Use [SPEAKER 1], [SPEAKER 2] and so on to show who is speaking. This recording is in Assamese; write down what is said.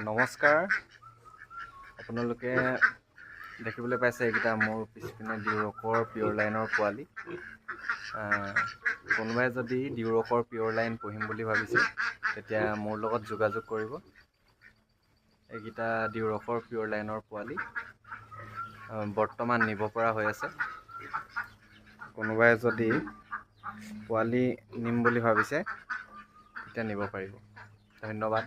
[SPEAKER 1] নমস্কাৰ। আপোনালোকে দেখিবলৈ পাইছে এইকেইটা মোৰ পিছপিনে ডিউৰকৰ পিয়ৰ লাইনৰ পোৱালি। কোনোবাই যদি ডিউৰকৰ পিয়ৰ লাইন পুহিম বুলি ভাবিছে তেতিয়া মোৰ লগত যোগাযোগ কৰিব। এইকেইটা ডিউৰকৰ পিয়ৰ লাইনৰ পোৱালি বৰ্তমান নিব পৰা হৈ আছে। কোনোবাই যদি পোৱালি নিম বুলি ভাবিছে তেতিয়া নিব পাৰিব। ধন্যবাদ।